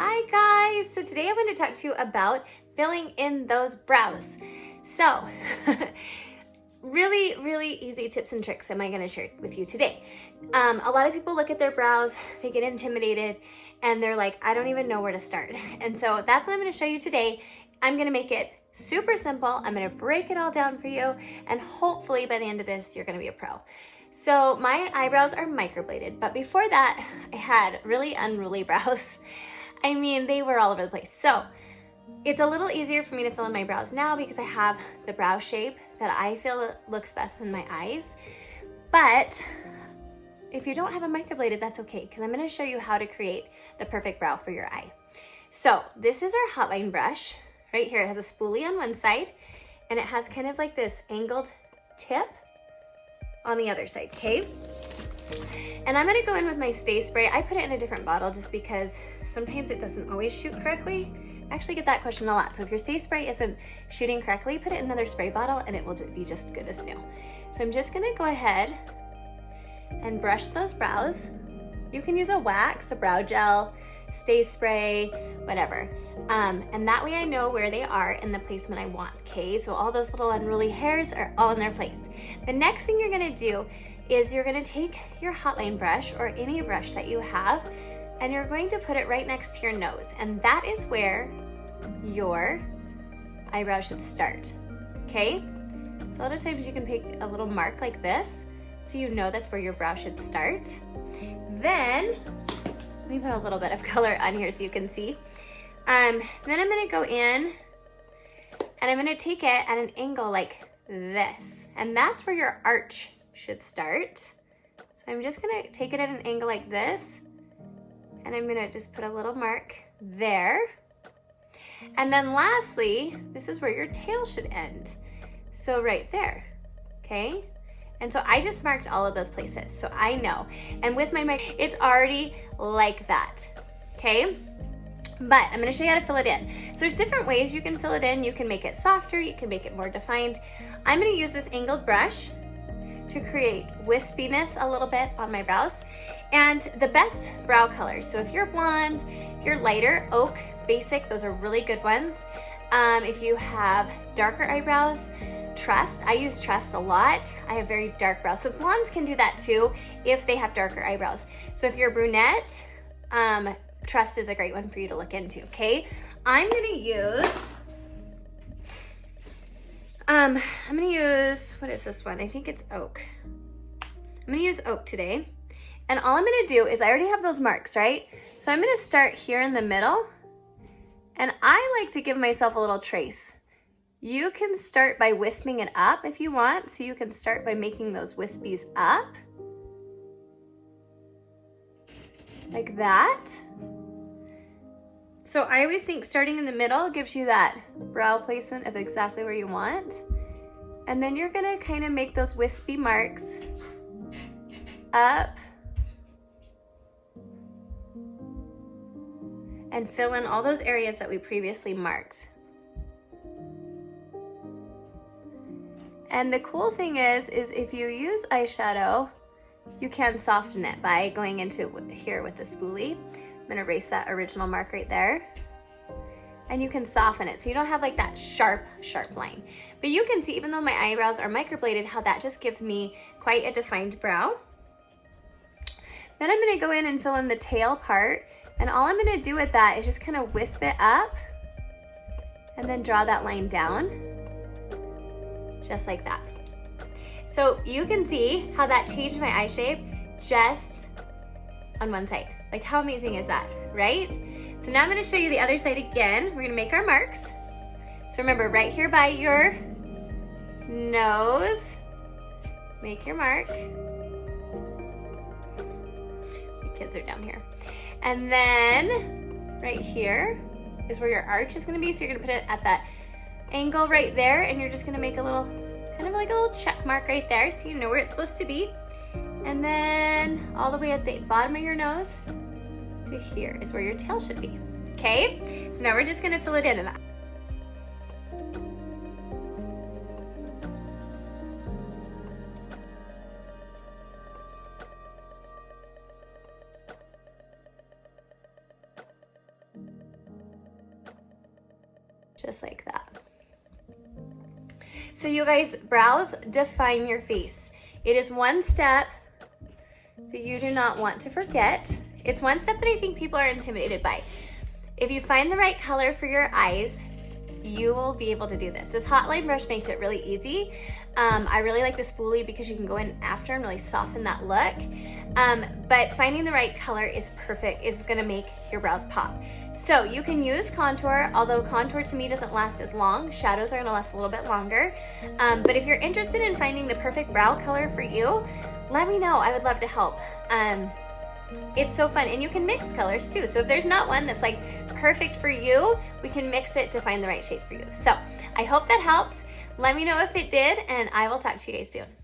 Hi guys! So today I want to talk to you about filling in those brows. So, really easy tips and tricks am I going to share with you today. A lot of people look at their brows, they get intimidated, and they're like, I don't even know where to start. And so that's what I'm going to show you today. I'm going to make it super simple. I'm going to break it all down for you, and hopefully by the end of this, you're going to be a pro. So my eyebrows are microbladed, but before that, I had really unruly brows. I mean, they were all over the place. So it's a little easier for me to fill in my brows now because I have the brow shape that I feel looks best in my eyes. But if you don't have a microbladed, that's okay, because I'm gonna show you how to create the perfect brow for your eye. So this is our hotline brush. Right here, it has a spoolie on one side, and it has kind of like this angled tip on the other side, okay? And I'm gonna go in with my Stay Spray. I put it in a different bottle just because sometimes it doesn't always shoot correctly. I actually get that question a lot. So if your Stay Spray isn't shooting correctly, put it in another spray bottle and it will be just good as new. So I'm just gonna go ahead and brush those brows. You can use a wax, a brow gel, Stay Spray, whatever. And that way I know where they are in the placement I want, okay? So all those little unruly hairs are all in their place. The next thing you're gonna do is you're gonna take your hotline brush or any brush that you have, and you're going to put it right next to your nose. And that is where your eyebrow should start, okay? So a lot of times you can pick a little mark like this, so you know that's where your brow should start. Then, let me put a little bit of color on here so you can see. Then I'm gonna go in and I'm gonna take it at an angle like this. And that's where your arch should start. So I'm just gonna take it at an angle like this, and I'm gonna just put a little mark there. And then lastly, this is where your tail should end. So right there, okay? And so I just marked all of those places, so I know. And with my mic, it's already like that, okay? But I'm gonna show you how to fill it in. So there's different ways you can fill it in. You can make it softer, you can make it more defined. I'm gonna use this angled brush to create wispiness a little bit on my brows. And the best brow colors, so if you're blonde, if you're lighter, Oak, Basic, those are really good ones. If you have darker eyebrows, Trust, I use Trust a lot. I have very dark brows, so blondes can do that too if they have darker eyebrows. So if you're a brunette, Trust is a great one for you to look into, okay? I'm gonna use, what is this one? I think it's Oak. I'm gonna use Oak today. And all I'm gonna do is, I already have those marks, right? So I'm gonna start here in the middle, and I like to give myself a little trace. You can start by wisping it up if you want, so you can start by making those wispies up. Like that. So I always think starting in the middle gives you that brow placement of exactly where you want. And then you're gonna kind of make those wispy marks up and fill in all those areas that we previously marked. And the cool thing is if you use eyeshadow, you can soften it by going into here with the spoolie. I'm gonna erase that original mark right there. And you can soften it so you don't have like that sharp line. But you can see, even though my eyebrows are microbladed, how that just gives me quite a defined brow. Then I'm gonna go in and fill in the tail part, and all I'm gonna do with that is just kind of wisp it up and then draw that line down, just like that. So you can see how that changed my eye shape just on one side. Like, how amazing is that, right? So now I'm gonna show you the other side again. We're gonna make our marks. So remember, right here by your nose, make your mark. My kids are down here. And then right here is where your arch is gonna be. So you're gonna put it at that angle right there, and you're just gonna make a little, kind of like a little check mark right there so you know where it's supposed to be. And then all the way at the bottom of your nose to here is where your tail should be, okay? So now we're just gonna fill it in. just like that. So you guys, brows define your face. It is one step that you do not want to forget. It's one step that I think people are intimidated by. If you find the right color for your eyes, you will be able to do this. This hot line brush makes it really easy. I really like the spoolie because you can go in after and really soften that look. But finding the right color is perfect, is gonna make your brows pop. So you can use contour, although contour to me doesn't last as long. Shadows are gonna last a little bit longer. But if you're interested in finding the perfect brow color for you, let me know, I would love to help. It's so fun, and you can mix colors too. So if there's not one that's like perfect for you, we can mix it to find the right shape for you. So I hope that helps. Let me know if it did, and I will talk to you guys soon.